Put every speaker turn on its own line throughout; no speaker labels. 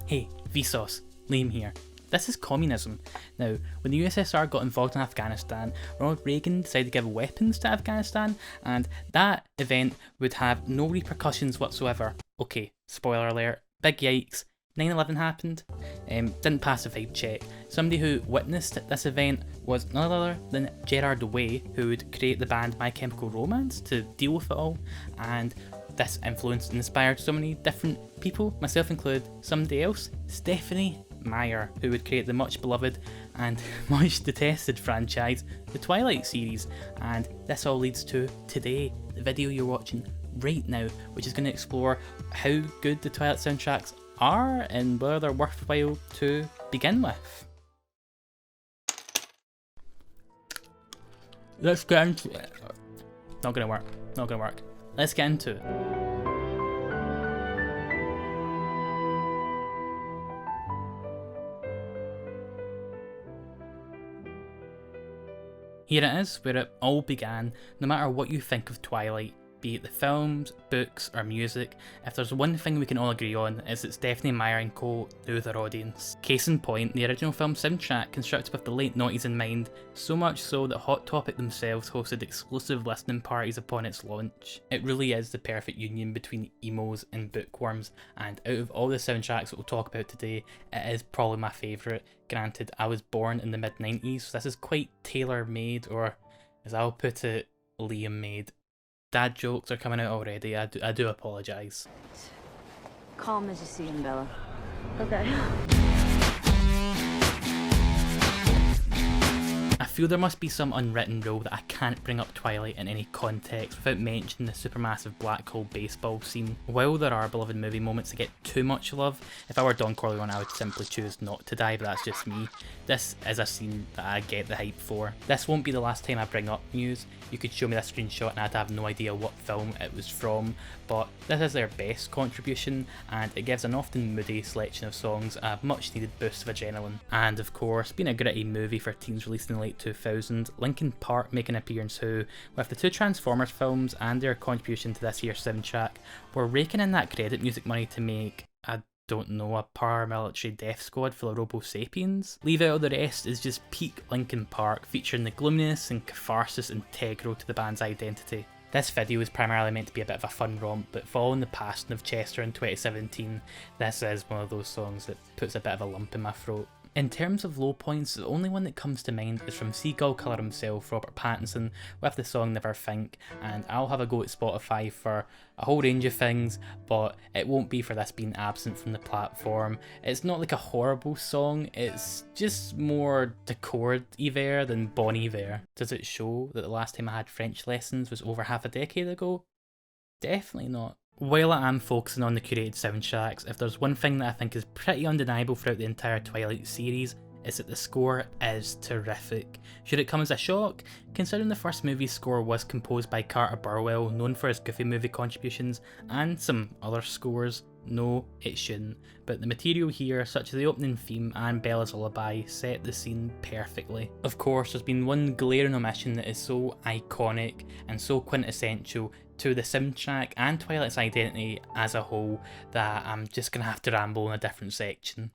Hey, Vsauce, Liam here. This is communism. Now, when the USSR got involved in Afghanistan, Ronald Reagan decided to give weapons to Afghanistan, and that event would have no repercussions whatsoever. Okay, spoiler alert, big yikes. 9/11 happened, didn't pass a vibe check. Somebody who witnessed this event was none other than Gerard Way, who would create the band My Chemical Romance to deal with it all, and this influenced and inspired so many different people, myself included. Somebody else, Stephenie Meyer, who would create the much beloved and much detested franchise, the Twilight series, and this all leads to today, the video you're watching right now, which is going to explore how good the Twilight soundtracks are and whether they're worthwhile to begin with. Let's get into it. Not gonna work. Let's get into it. Here it is, where it all began. No matter what you think of Twilight, be it the films, books, or music, if there's one thing we can all agree on, is that Stephenie Meyer and co knew their audience. Case in point, the original film soundtrack constructed with the late noughties in mind, so much so that Hot Topic themselves hosted exclusive listening parties upon its launch. It really is the perfect union between emos and bookworms, and out of all the soundtracks that we'll talk about today, it is probably my favourite. Granted, I was born in the mid-90s, so this is quite tailor-made, or as I'll put it, Liam-made. Dad jokes are coming out already, I do apologise.
Calm as you see him, Bella. Okay.
I feel there must be some unwritten rule that I can't bring up Twilight in any context without mentioning the supermassive black hole baseball scene. While there are beloved movie moments that get too much love, if I were Don Corleone I would simply choose not to die, but that's just me. This is a scene that I get the hype for. This won't be the last time I bring up news. You could show me this screenshot and I'd have no idea what film it was from, but this is their best contribution, and it gives an often moody selection of songs a much needed boost of adrenaline. And of course, being a gritty movie for teens released in the late 2000s, Linkin Park make an appearance who, with the two Transformers films and their contribution to this year's soundtrack, were raking in that credit music money to make, I don't know, a paramilitary death squad full of Robo-Sapiens. Leave out all the rest is just peak Linkin Park, featuring the gloominess and catharsis integral to the band's identity. This video is primarily meant to be a bit of a fun romp, but following the passing of Chester in 2017, this is one of those songs that puts a bit of a lump in my throat. In terms of low points, the only one that comes to mind is from Seagull Killer himself, Robert Pattinson, with the song Never Think, and I'll have a go at Spotify for a whole range of things, but it won't be for this being absent from the platform. It's not like a horrible song, it's just more Decord-Iver than Bon Iver. Does it show that the last time I had French lessons was over half a decade ago? Definitely not. While I am focusing on the curated soundtracks, if there's one thing that I think is pretty undeniable throughout the entire Twilight series, is that the score is terrific. Should it come as a shock? Considering the first movie's score was composed by Carter Burwell, known for his Goofy movie contributions, and some other scores, no, it shouldn't, but the material here, such as the opening theme and Bella's lullaby, set the scene perfectly. Of course, there's been one glaring omission that is so iconic and so quintessential to the soundtrack and Twilight's identity as a whole that I'm just gonna have to ramble in a different section.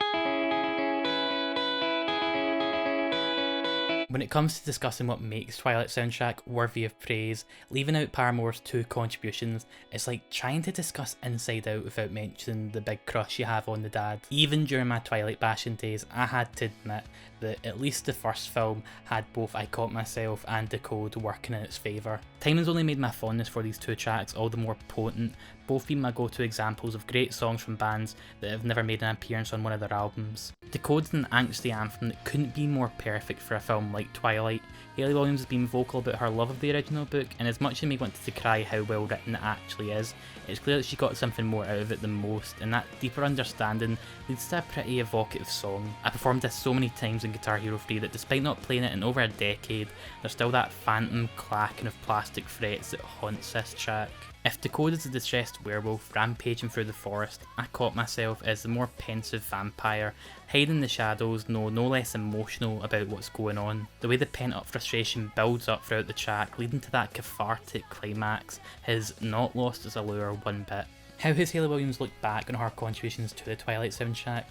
When it comes to discussing what makes Twilight's soundtrack worthy of praise, leaving out Paramore's two contributions, it's like trying to discuss Inside Out without mentioning the big crush you have on the dad. Even during my Twilight bashing days, I had to admit that at least the first film had both I Caught Myself and Decode working in its favour. Time has only made my fondness for these two tracks all the more potent, both being my go-to examples of great songs from bands that have never made an appearance on one of their albums. Decode's an angsty anthem that couldn't be more perfect for a film like Twilight. Hayley Williams has been vocal about her love of the original book, and as much as me wanted to cry how well written it actually is, it's clear that she got something more out of it than most, and that deeper understanding leads to a pretty evocative song. I performed this so many times in Guitar Hero 3 that despite not playing it in over a decade, there's still that phantom clacking of plastic frets that haunts this track. If Decode is a distressed werewolf rampaging through the forest, I Caught Myself as the more pensive vampire, hiding in the shadows, no less emotional about what's going on. The way the pent up frustration builds up throughout the track, leading to that cathartic climax, has not lost its allure one bit. How has Hayley Williams looked back on her contributions to the Twilight soundtrack?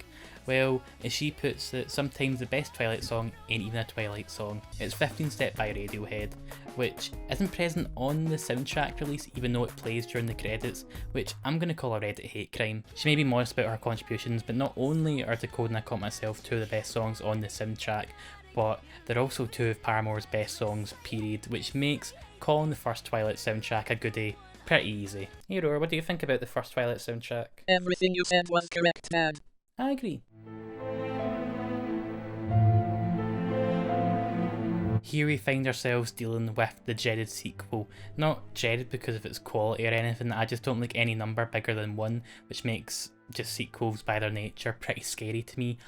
Well, as she puts it, sometimes the best Twilight song ain't even a Twilight song. It's 15 Step by Radiohead, which isn't present on the soundtrack release even though it plays during the credits, which I'm going to call a Reddit hate crime. She may be modest about her contributions, but not only are Decode and I Caught Myself two of the best songs on the soundtrack, but they're also two of Paramore's best songs, period, which makes calling the first Twilight soundtrack a goodie pretty easy. Hey Roar, what do you think about the first Twilight soundtrack?
Everything you said was correct, Dad.
I agree. Here we find ourselves dealing with the dreaded sequel. Not dreaded because of its quality or anything, I just don't like any number bigger than 1, which makes just sequels by their nature pretty scary to me.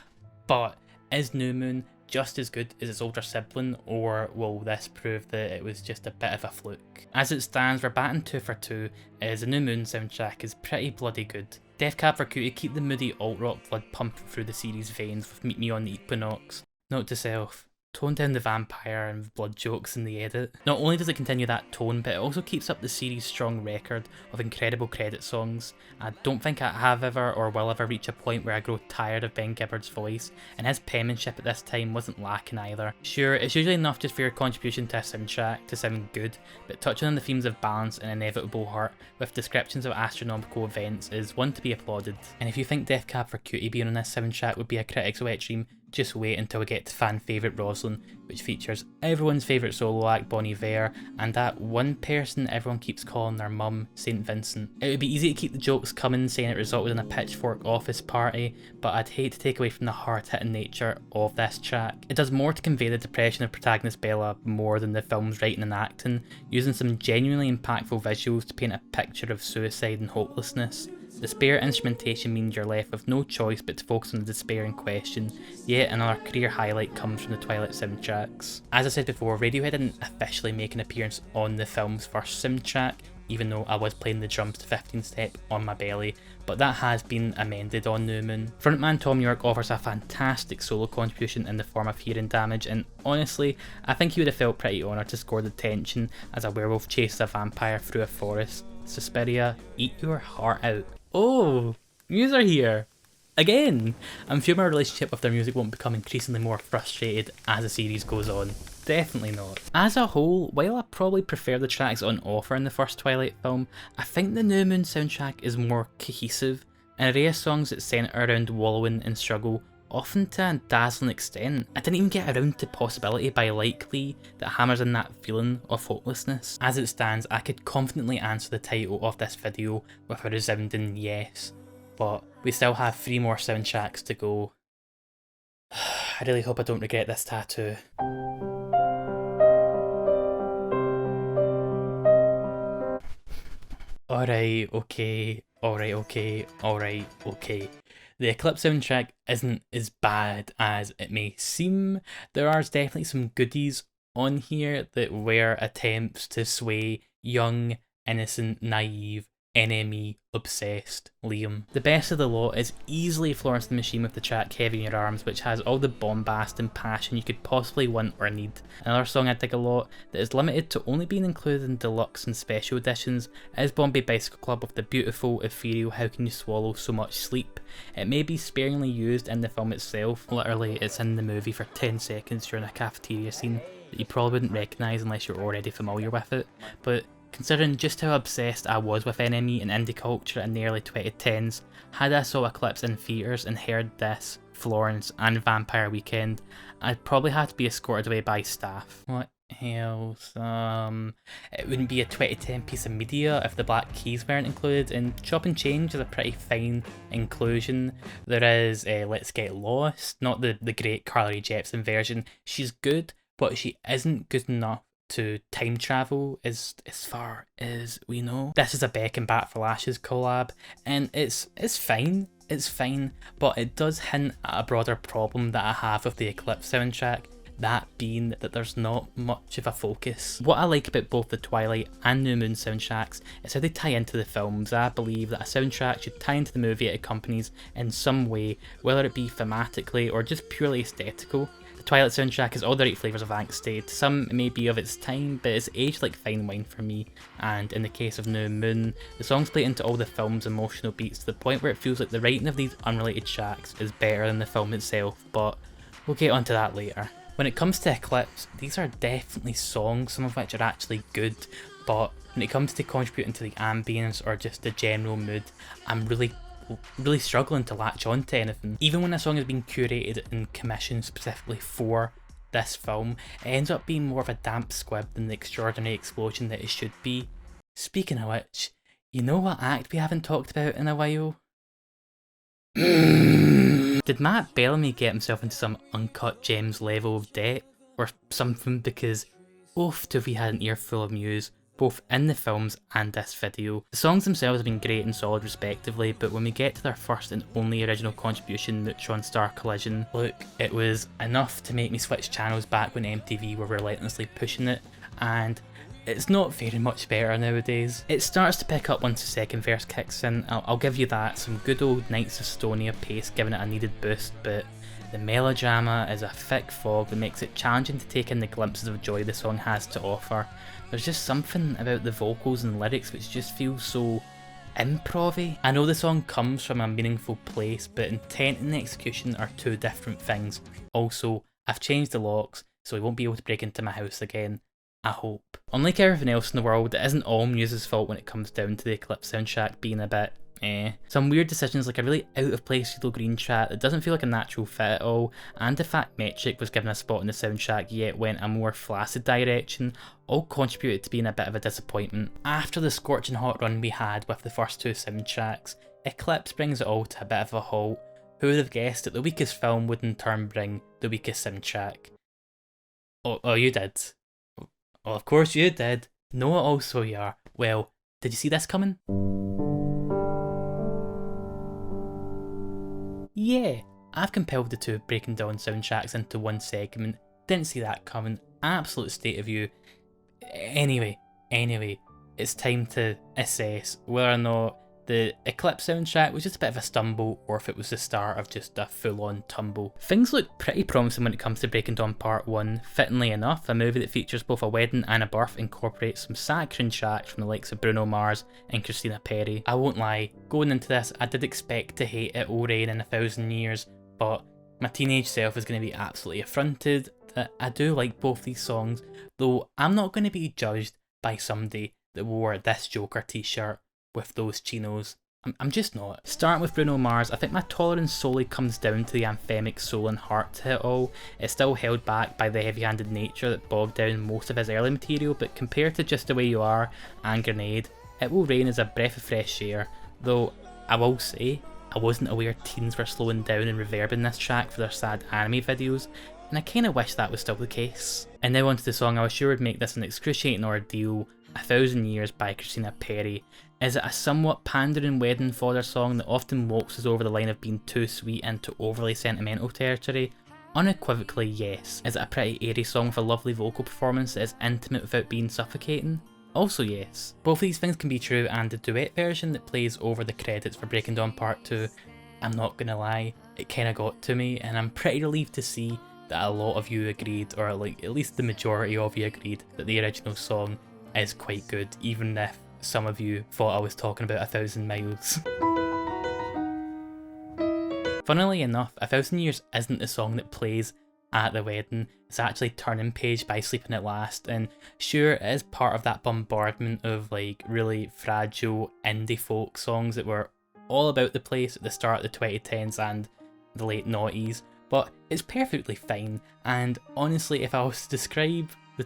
But is New Moon just as good as its older sibling, or will this prove that it was just a bit of a fluke? As it stands, we're batting 2 for 2, as the New Moon soundtrack is pretty bloody good. Death Cab for Cutie keep the moody alt-rock blood pumping through the series' veins with Meet Me on the Equinox. Note to self, tone down the vampire and blood jokes in the edit. Not only does it continue that tone, but it also keeps up the series' strong record of incredible credit songs. I don't think I have ever or will ever reach a point where I grow tired of Ben Gibbard's voice, and his penmanship at this time wasn't lacking either. Sure, it's usually enough just for your contribution to a soundtrack to sound good, but touching on the themes of balance and inevitable hurt with descriptions of astronomical events is one to be applauded. And if you think Death Cab for Cutie being on this soundtrack would be a critic's wet dream, just wait until we get to fan favourite Rosalind, which features everyone's favourite solo act Bon Iver, and that one person everyone keeps calling their mum, St. Vincent. It would be easy to keep the jokes coming saying it resulted in a pitchfork office party, but I'd hate to take away from the hard-hitting nature of this track. It does more to convey the depression of protagonist Bella more than the film's writing and acting, using some genuinely impactful visuals to paint a picture of suicide and hopelessness. The spare instrumentation means you're left with no choice but to focus on the despair in question. Yet another career highlight comes from the Twilight soundtracks. As I said before, Radiohead didn't officially make an appearance on the film's first soundtrack, even though I was playing the drums to 15 Step on my belly, but that has been amended on New Moon. Frontman Thom Yorke offers a fantastic solo contribution in the form of Hearing Damage, and honestly, I think he would have felt pretty honoured to score the tension as a werewolf chases a vampire through a forest. Suspiria, eat your heart out. Oh, yous are here. Again! I'm sure my relationship with their music won't become increasingly more frustrated as the series goes on. Definitely not. As a whole, while I probably prefer the tracks on offer in the first Twilight film, I think the New Moon soundtrack is more cohesive, an array of songs that centre around wallowing and struggle, often to a dazzling extent. I didn't even get around to Possibility by Likely that hammers in that feeling of hopelessness. As it stands, I could confidently answer the title of this video with a resounding yes, but we still have 3 more soundtracks to go. I really hope I don't regret this tattoo. Alright, okay. The Eclipse soundtrack isn't as bad as it may seem. There are definitely some goodies on here that were attempts to sway young, innocent, naive, NME obsessed Liam. The best of the lot is easily Florence the Machine with the track Heavy in Your Arms, which has all the bombast and passion you could possibly want or need. Another song I dig a lot that is limited to only being included in deluxe and special editions is Bombay Bicycle Club with the beautiful, ethereal How Can You Swallow So Much Sleep. It may be sparingly used in the film itself, literally it's in the movie for 10 seconds during a cafeteria scene that you probably wouldn't recognise unless you're already familiar with it, but considering just how obsessed I was with NME and indie culture in the early 2010s, had I saw Eclipse in theatres and heard this, Florence and Vampire Weekend, I'd probably have to be escorted away by staff. What else? It wouldn't be a 2010 piece of media if the Black Keys weren't included, and Chop and Change is a pretty fine inclusion. There is Let's Get Lost, not the great Carly Rae Jepsen version. She's good, but she isn't good enough to time travel as far as we know. This is a Beck and Bat for Lashes collab, and it's fine, but it does hint at a broader problem that I have with the Eclipse soundtrack, that being that there's not much of a focus. What I like about both the Twilight and New Moon soundtracks is how they tie into the films. I believe that a soundtrack should tie into the movie it accompanies in some way, whether it be thematically or just purely aesthetical. The Twilight soundtrack is all the right flavours of angst. Some may be of its time, but it's aged like fine wine for me, and in the case of New Moon, the songs play into all the film's emotional beats to the point where it feels like the writing of these unrelated tracks is better than the film itself, but we'll get onto that later. When it comes to Eclipse, these are definitely songs, some of which are actually good, but when it comes to contributing to the ambience or just the general mood, I'm really struggling to latch on to anything. Even when a song has been curated and commissioned specifically for this film, it ends up being more of a damp squib than the extraordinary explosion that it should be. Speaking of which, you know what act we haven't talked about in a while? Did Matt Bellamy get himself into some Uncut Gems level of debt or something? Because oof, have we had an earful of Muse, both in the films and this video. The songs themselves have been great and solid respectively, but when we get to their first and only original contribution, Neutron Star Collision, look, it was enough to make me switch channels back when MTV were relentlessly pushing it, and it's not very much better nowadays. It starts to pick up once the second verse kicks in, I'll give you that, some good old Knights of Estonia pace giving it a needed boost, but the melodrama is a thick fog that makes it challenging to take in the glimpses of joy the song has to offer. There's just something about the vocals and lyrics which just feels so improv-y. I know the song comes from a meaningful place, but intent and execution are two different things. Also, I've changed the locks, so he won't be able to break into my house again. I hope. Unlike everything else in the world, it isn't all Muse's fault when it comes down to the Eclipse soundtrack being a bit Some weird decisions like a really out of place Yellow Green track that doesn't feel like a natural fit at all, and the fact Metric was given a spot in the soundtrack yet went a more flaccid direction, all contributed to being a bit of a disappointment. After the scorching hot run we had with the first two soundtracks, Eclipse brings it all to a bit of a halt. Who would have guessed that the weakest film would in turn bring the weakest soundtrack? Oh, you did. Well, of course you did. Noah also you are. Well, did you see this coming? Yeah, I've compiled the two Breaking Dawn soundtracks into one segment. Didn't see that coming. Absolute state of you. Anyway, it's time to assess whether or not the Eclipse soundtrack was just a bit of a stumble or if it was the start of just a full-on tumble. Things look pretty promising when it comes to Breaking Dawn Part 1. Fittingly enough, a movie that features both a wedding and a birth incorporates some saccharine tracks from the likes of Bruno Mars and Christina Perri. I won't lie, going into this I did expect to hate It Will Rain in 1,000 Years, but my teenage self is going to be absolutely affronted that I do like both these songs, though I'm not going to be judged by somebody that wore this Joker t-shirt with those chinos. I'm just not. Starting with Bruno Mars, I think my tolerance solely comes down to the anthemic soul and heart to it all. It's still held back by the heavy-handed nature that bogged down most of his early material, but compared to Just The Way You Are and Grenade, It Will Rain is a breath of fresh air, though I will say, I wasn't aware teens were slowing down and reverbing this track for their sad anime videos, and I kinda wish that was still the case. And now onto the song I was sure would make this an excruciating ordeal, 1,000 Years by Christina Perri. Is it a somewhat pandering wedding fodder song that often waltzes over the line of being too sweet into overly sentimental territory? Unequivocally yes. Is it a pretty airy song with a lovely vocal performance that is intimate without being suffocating? Also yes. Both of these things can be true, and the duet version that plays over the credits for Breaking Dawn Part 2, I'm not gonna lie, it kinda got to me, and I'm pretty relieved to see that a lot of you agreed, or like at least the majority of you agreed, that the original song is quite good, even if some of you thought I was talking about 1,000 Miles. Funnily enough, 1,000 Years isn't the song that plays at the wedding, it's actually Turning Page by Sleeping at Last, and sure, it is part of that bombardment of like really fragile indie folk songs that were all about the place at the start of the 2010s and the late noughties, but it's perfectly fine, and honestly, if I was to describe the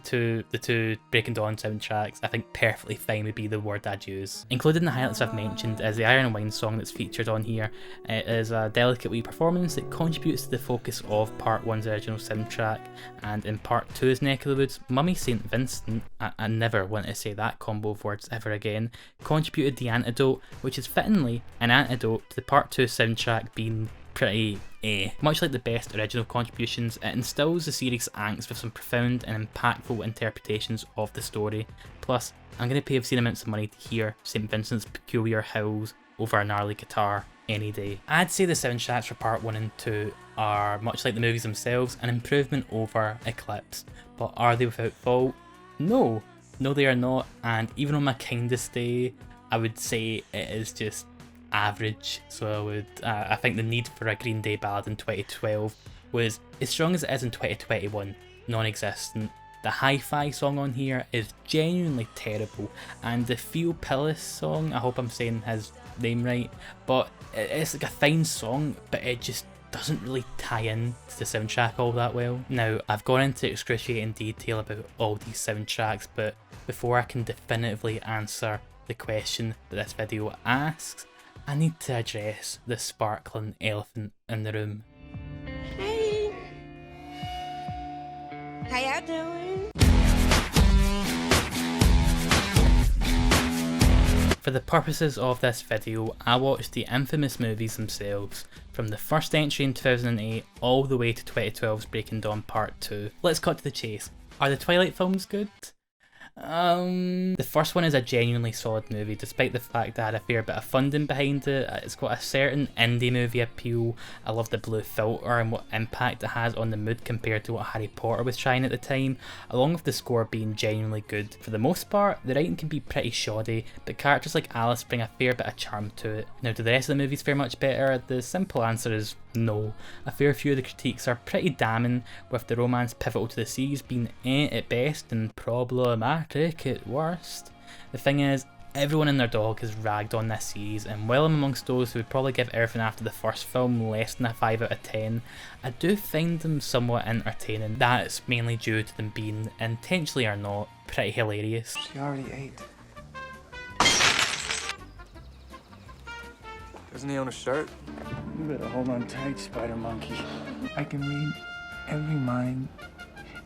two Breaking Dawn soundtracks, I think perfectly fine would be the word I'd use. Included in the highlights I've mentioned is the Iron Wine song that's featured on here. It is a delicate wee performance that contributes to the focus of Part 1's original soundtrack, and in Part 2's neck of the woods, Mummy St. Vincent, I never want to say that combo of words ever again, contributed the antidote, which is fittingly an antidote to the Part 2 soundtrack being pretty Much like the best original contributions, it instills the series' angst with some profound and impactful interpretations of the story. Plus, I'm going to pay obscene amounts of money to hear St. Vincent's peculiar howls over a gnarly guitar any day. I'd say the soundtracks for Part 1 and 2 are, much like the movies themselves, an improvement over Eclipse. But are they without fault? No. No, they are not, and even on my kindest day, I would say it is just average. So I think the need for a Green Day ballad in 2012 was as strong as it is in 2021, non-existent. The Hi-Fi song on here is genuinely terrible, and the Theo Pillis song, I hope I'm saying his name right, but it's like a fine song, but it just doesn't really tie in to the soundtrack all that well. Now, I've gone into excruciating detail about all these soundtracks, but before I can definitively answer the question that this video asks, I need to address the sparkling elephant in the room.
Hey, how y'all doing?
For the purposes of this video, I watched the infamous movies themselves, from the first entry in 2008 all the way to 2012's Breaking Dawn Part 2. Let's cut to the chase. Are the Twilight films good? The first one is a genuinely solid movie, despite the fact that I had a fair bit of funding behind it. It's got a certain indie movie appeal. I love the blue filter and what impact it has on the mood compared to what Harry Potter was trying at the time, along with the score being genuinely good. For the most part, the writing can be pretty shoddy, but characters like Alice bring a fair bit of charm to it. Now, do the rest of the movies fare much better? The simple answer is no. A fair few of the critiques are pretty damning, with the romance pivotal to the series being at best and problematic at worst. The thing is, everyone and their dog has ragged on this series, and while I'm amongst those who would probably give everything after the first film less than a 5 out of 10, I do find them somewhat entertaining. That's mainly due to them being, intentionally or not, pretty hilarious.
She already ate. Doesn't he own a shirt?
You better hold on tight, Spider Monkey. I can read every mind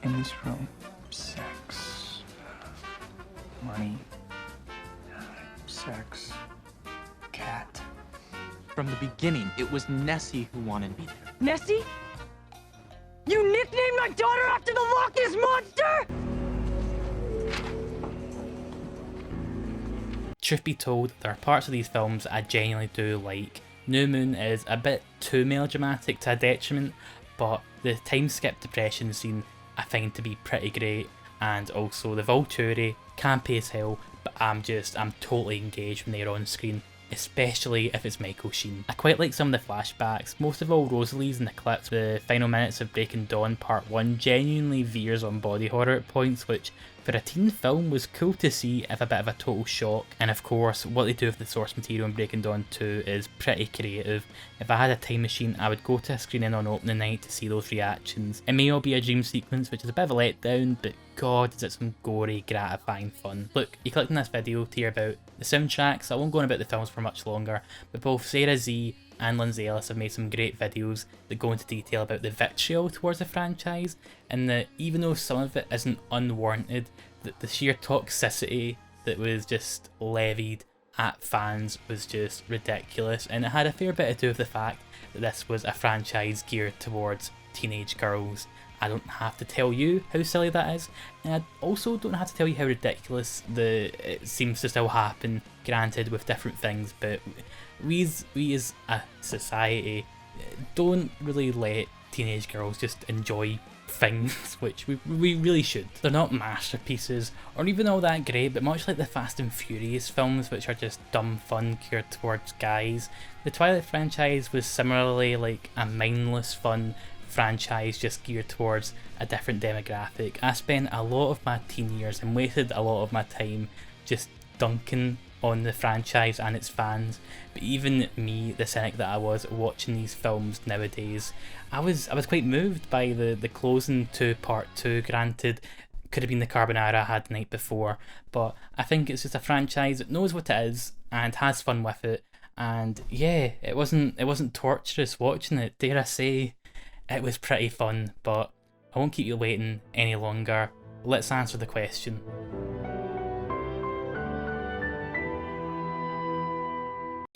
in this room. Sex. Money. Sex. Cat.
From the beginning, it was Nessie who wanted me there.
Nessie? You nicknamed my daughter after the Loch Ness Monster?
Truth be told, there are parts of these films I genuinely do like. New Moon is a bit too melodramatic to a detriment, but the time skip depression scene I find to be pretty great, and also the Volturi, campy as hell, but I'm totally engaged when they're on screen, especially if it's Michael Sheen. I quite like some of the flashbacks, most of all Rosalie's in the clips. The final minutes of Breaking Dawn Part 1 genuinely veers on body horror at points, which for a teen film was cool to see, if a bit of a total shock. And of course, what they do with the source material in Breaking Dawn 2 is pretty creative. If I had a time machine, I would go to a screening on opening night to see those reactions. It may all be a dream sequence, which is a bit of a letdown, but god, is it some gory, gratifying fun. Look, you clicked on this video to hear about the soundtracks. I won't go on about the films for much longer, but both Sarah Z and Lindsay Ellis have made some great videos that go into detail about the vitriol towards the franchise, and that even though some of it isn't unwarranted, that the sheer toxicity that was just levied at fans was just ridiculous, and it had a fair bit to do with the fact that this was a franchise geared towards teenage girls. I don't have to tell you how silly that is, and I also don't have to tell you how ridiculous it seems to still happen, granted with different things, but we as a society don't really let teenage girls just enjoy things, which we really should. They're not masterpieces or even all that great, but much like the Fast and Furious films, which are just dumb fun geared towards guys, the Twilight franchise was similarly like a mindless fun franchise just geared towards a different demographic. I spent a lot of my teen years and wasted a lot of my time just dunking on the franchise and its fans, but even me, the cynic that I was, watching these films nowadays, I was quite moved by the closing to Part 2. Granted, could have been the carbonara I had the night before, but I think it's just a franchise that knows what it is and has fun with it, and yeah, it wasn't torturous watching it. Dare I say, it was pretty fun. But I won't keep you waiting any longer. Let's answer the question.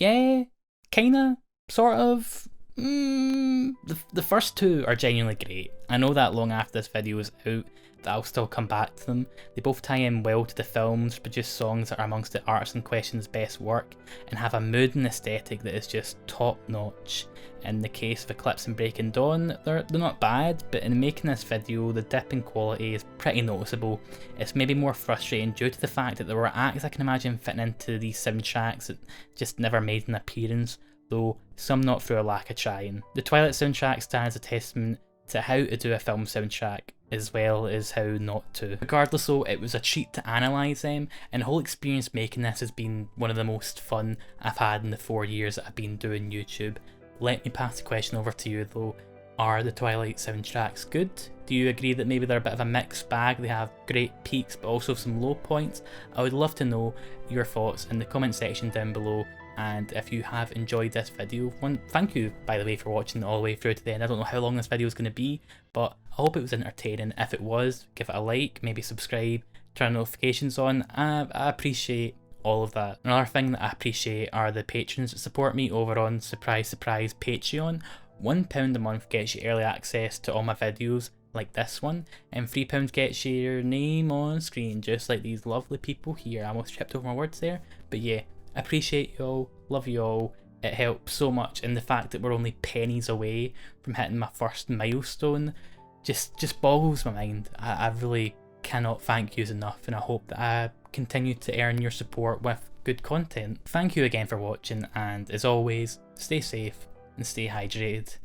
Yeah, kinda, sort of, The first two are genuinely great. I know that long after this video is out that I'll still come back to them. They both tie in well to the films, produce songs that are amongst the artists in question's best work, and have a mood and aesthetic that is just top notch. In the case of Eclipse and Breaking Dawn, they're not bad, but in making this video the dip in quality is pretty noticeable. It's maybe more frustrating due to the fact that there were acts I can imagine fitting into these soundtracks that just never made an appearance, though some not through a lack of trying. The Twilight soundtrack stands a testament to how to do a film soundtrack as well as how not to. Regardless though, it was a treat to analyse them, and the whole experience making this has been one of the most fun I've had in the 4 years that I've been doing YouTube. Let me pass the question over to you though. Are the Twilight soundtracks good? Do you agree that maybe they're a bit of a mixed bag? They have great peaks but also some low points? I would love to know your thoughts in the comment section down below. And if you have enjoyed this video, thank you by the way for watching all the way through to the end. I don't know how long this video is going to be, but I hope it was entertaining. If it was, give it a like, maybe subscribe, turn notifications on. I appreciate all of that. Another thing that I appreciate are the patrons that support me over on Surprise Surprise Patreon. £1 a month gets you early access to all my videos like this one, and £3 gets you your name on screen just like these lovely people here. I almost tripped over my words there, but yeah. Appreciate y'all, love y'all, it helps so much, and the fact that we're only pennies away from hitting my first milestone just boggles my mind. I really cannot thank yous enough, and I hope that I continue to earn your support with good content. Thank you again for watching, and as always, stay safe and stay hydrated.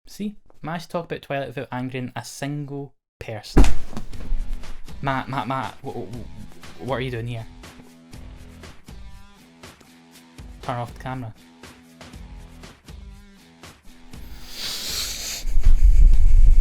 See, managed to talk about Twilight without angering a single person. Matt, what are you doing here? Turn off the camera.